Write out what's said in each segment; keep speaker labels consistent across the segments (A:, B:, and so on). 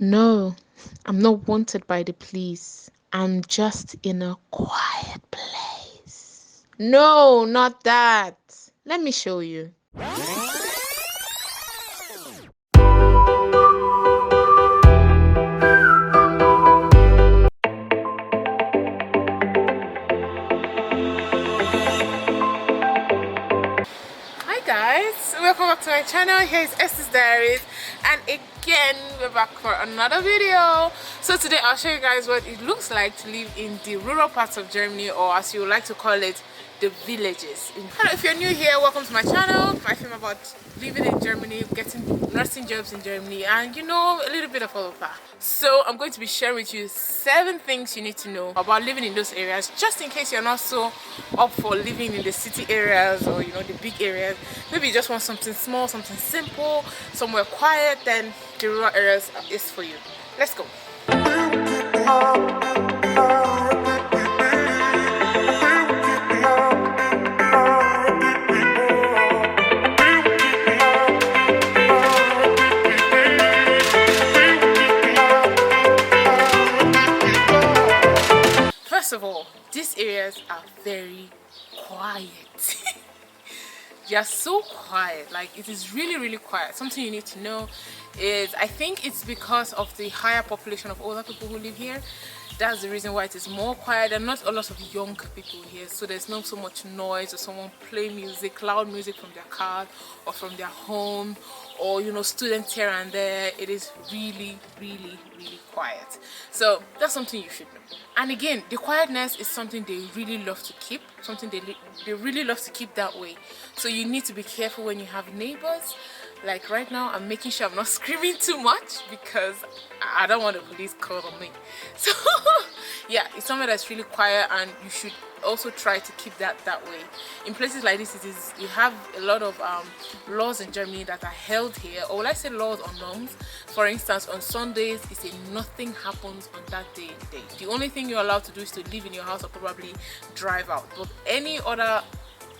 A: No, I'm not wanted by the police. I'm just in a quiet place. No, not that. Let me show you. Hi guys, welcome back to my channel. Here is Esther's Diaries, and again we're back for another video. So today I'll show you guys what it looks like to live in the rural parts of Germany, or as you would like to call it, the villages. Hello, if you're new here, welcome to my channel. I film about living in Germany, getting nursing jobs in Germany, and you know, a little bit of all of that. So I'm going to be sharing with you 7 things you need to know about living in those areas, just in case you're not so up for living in the city areas, or you know, the big areas. Maybe you just want something small, something simple, somewhere quiet. Then the rural areas is for you. Let's go. First of all, these areas are very quiet. They are so quiet, like it is really quiet. Something you need to know is, I think it's because of the higher population of older people who live here. That's the reason why it is more quiet, and not a lot of young people here, so there's not so much noise, or someone play music, loud music from their car or from their home, or you know, students here and there. It is really quiet. So that's something you should know. And again, the quietness is something they really love to keep, something they really love to keep that way. So you need to be careful when you have neighbors. Like right now, I'm making sure I'm not screaming too much because I don't want the police called on me. So yeah, it's somewhere that's really quiet, and you should also try to keep that way. In places like this, you have a lot of laws in Germany that are held here, or will I say laws or norms. For instance, on Sundays, it's a nothing happens on that day. The only thing you're allowed to do is to live in your house or probably drive out. But any other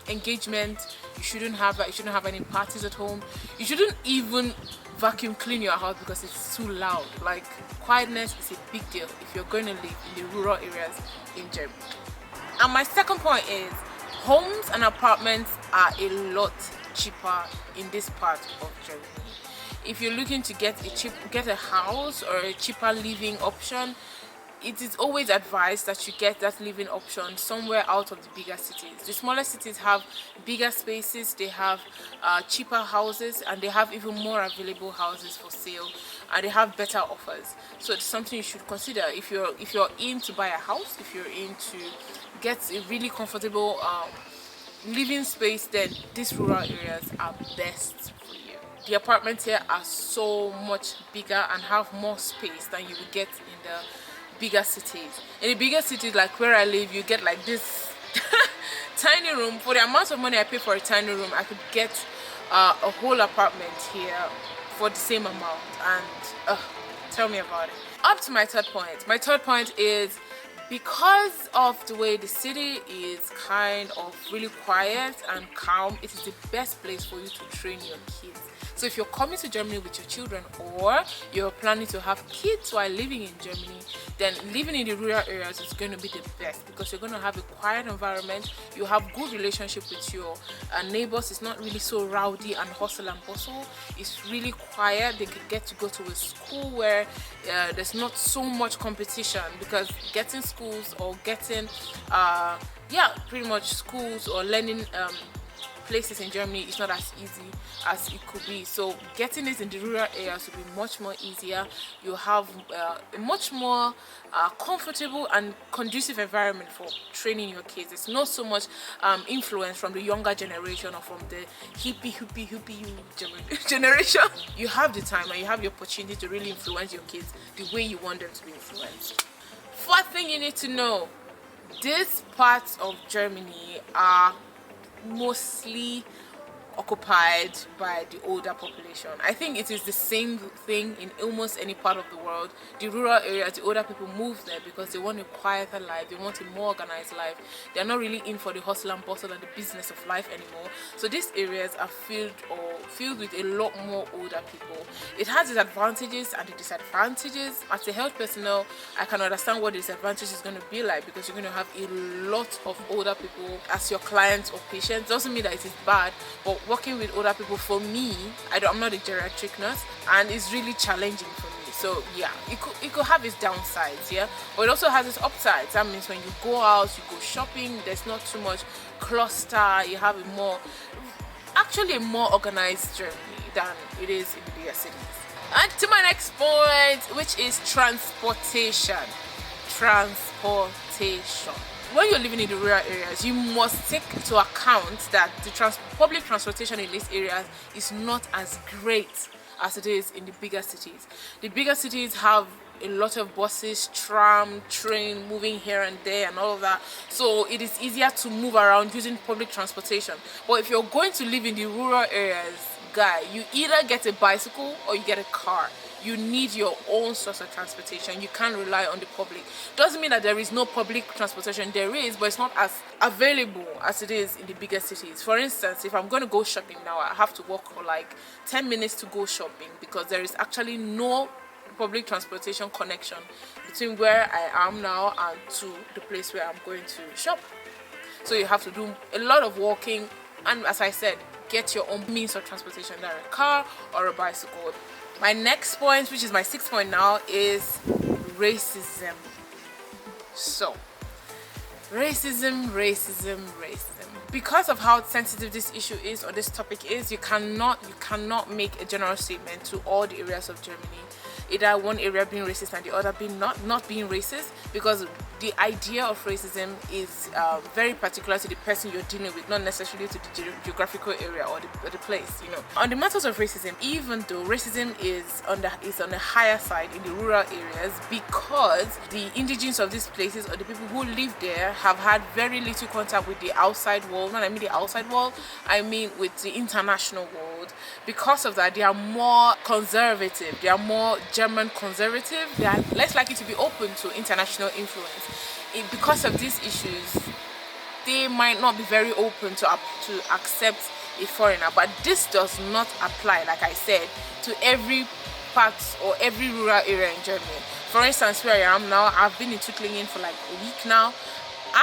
A: engagement, you shouldn't have that. You shouldn't have any parties at home. You shouldn't even vacuum clean your house because it's too loud. Like, quietness is a big deal if you're going to live in the rural areas in Germany. And my second point is, homes and apartments are a lot cheaper in this part of Germany. If you're looking to get a house or a cheaper living option, it is always advised that you get that living option somewhere out of the bigger cities. The smaller cities have bigger spaces, they have cheaper houses, and they have even more available houses for sale, and they have better offers. So it's something you should consider if you're in to buy a house, if you're in to get a really comfortable living space. Then these rural areas are best for you. The apartments here are so much bigger and have more space than you would get in the bigger cities. In the bigger cities, like where I live, you get like this tiny room. For the amount of money I pay for a tiny room, I could get a whole apartment here for the same amount. And tell me about it. Up to my third point. My third point is, because of the way the city is kind of really quiet and calm, it is the best place for you to train your kids. So if you're coming to Germany with your children, or you're planning to have kids while living in Germany, then living in the rural areas is going to be the best, because you're going to have a quiet environment. You have good relationship with your neighbors. It's not really so rowdy and hustle and bustle. It's really quiet. They could get to go to a school where there's not so much competition, because getting schools or getting pretty much schools or learning places in Germany is not as easy as it could be. So getting it in the rural areas will be much more easier. You have a much more comfortable and conducive environment for training your kids. It's not so much influence from the younger generation or from the hippie generation. You have the time and you have the opportunity to really influence your kids the way you want them to be influenced. Fourth thing you need to know, these parts of Germany are mostly occupied by the older population. I think it is the same thing in almost any part of the world. The rural areas, the older people move there because they want a quieter life, they want a more organized life. They're not really in for the hustle and bustle and the business of life anymore. So these areas are filled with a lot more older people. It has its advantages and the disadvantages. As a health personnel, I can understand what the disadvantage is going to be like, because you're going to have a lot of older people as your clients or patients. Doesn't mean that it is bad, but working with older people, for me, I'm not a geriatric nurse, and it's really challenging for me. So yeah, it could have its downsides, yeah, but it also has its upsides. That means when you go out, you go shopping, there's not too much cluster. You have a more organized journey than it is in the bigger cities. And to my next point, which is transportation. When you're living in the rural areas, you must take into account that the public transportation in these areas is not as great as it is in the bigger cities. The bigger cities have a lot of buses, tram, train moving here and there and all of that, so it is easier to move around using public transportation. But if you're going to live in the rural areas, guy, you either get a bicycle or you get a car. You need your own source of transportation. You can't rely on the public. Doesn't mean that there is no public transportation. There is, but it's not as available as it is in the bigger cities. For instance, if I'm going to go shopping now, I have to walk for like 10 minutes to go shopping, because there is actually no public transportation connection between where I am now and to the place where I'm going to shop. So you have to do a lot of walking, and as I said, get your own means of transportation, either a car or a bicycle. My next point, which is my 6th point now, is racism. So, racism. Because of how sensitive this issue is, or this topic is, you cannot make a general statement to all the areas of Germany, either one area being racist and the other being not being racist, because the idea of racism is very particular to the person you're dealing with, not necessarily to the geographical area or the place, you know. On the matters of racism, even though racism is on the higher side in the rural areas, because the indigenes of these places, or the people who live there, have had very little contact with the outside world. When I mean the outside world, I mean with the international world. Because of that, they are more conservative, they are more German conservative, they are less likely to be open to international influence. Because of these issues, they might not be very open to accept a foreigner. But this does not apply, like I said, to every part or every rural area in Germany. For instance, where I am now, I've been in Tuttlingen for like a week now,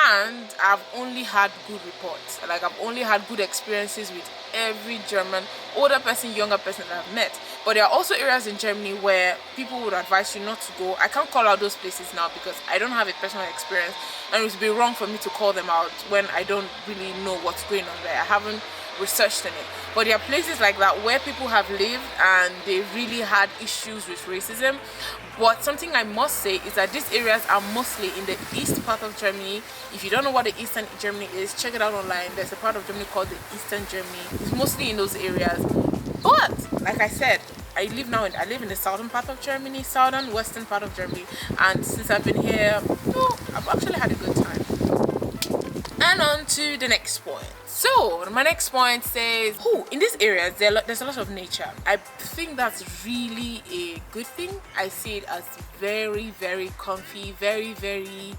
A: and I've only had good reports. Like, I've only had good experiences with every German, older person, younger person that I've met. But there are also areas in Germany where people would advise you not to go. I can't call out those places now because I don't have a personal experience, and it would be wrong for me to call them out when I don't really know what's going on there. I haven't researched in it. But there are places like that where people have lived and they really had issues with racism. But something I must say is that these areas are mostly in the east part of Germany. If you don't know what the eastern Germany is, check it out online. There's a part of Germany called the eastern Germany. It's mostly in those areas. But like I said, I live in the southern part of Germany, western part of Germany, and since I've been here, I've actually had a good time. And on to the next point. So my next point says, in these areas there's a lot of nature. I think that's really a good thing. I see it as very, very comfy, very, very,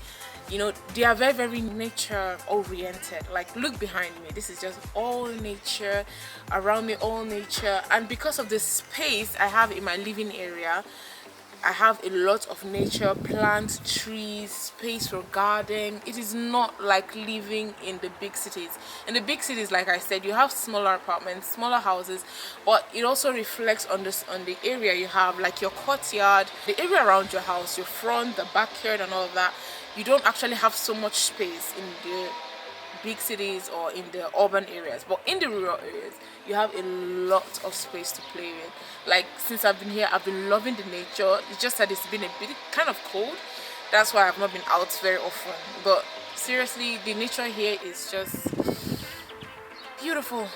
A: you know, they are very, very nature oriented. Like, look behind me, this is just all nature, around me all nature. And because of the space I have in my living area, I have a lot of nature, plants, trees, space for garden. It is not like living in the big cities. In the big cities, like I said, you have smaller apartments, smaller houses, but it also reflects on the area you have, like your courtyard, the area around your house, your front, the backyard and all of that. You don't actually have so much space in the big cities or in the urban areas, but in the rural areas you have a lot of space to play with. Like, since I've been here, I've been loving the nature. It's just that it's been a bit kind of cold, that's why I've not been out very often. But seriously, the nature here is just beautiful.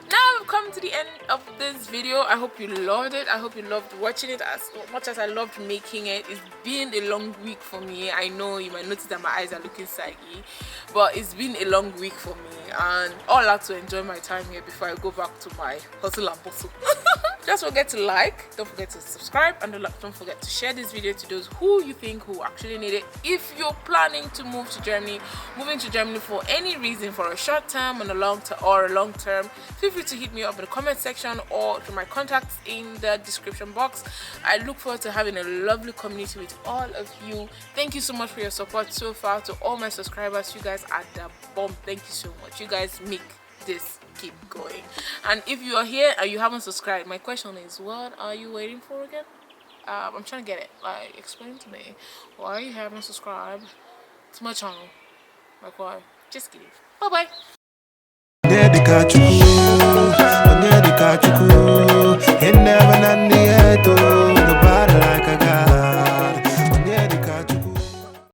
A: Now we've come to the end of this video. I hope you loved it. I hope you loved watching it as much as I loved making it. It's been a long week for me. I know you might notice that my eyes are looking saggy, but it's been a long week for me. and all out to enjoy my time here before I go back to my hustle and bustle. Just forget to like, don't forget to subscribe, and don't forget to share this video to those who you think who actually need it. If you're planning to move to Germany, moving to Germany for any reason, for a short term and a long term, feel free to hit me up in the comment section or through my contacts in the description box. I look forward to having a lovely community with all of you. Thank you so much for your support so far. To all my subscribers, you guys are the bomb. Thank you so much. You guys make this keep going. And if you are here and you haven't subscribed, my question is, what are you waiting for again? I'm trying to get it. Like, explain to me why you haven't subscribed to my channel. Like, why? Just kidding. Bye bye.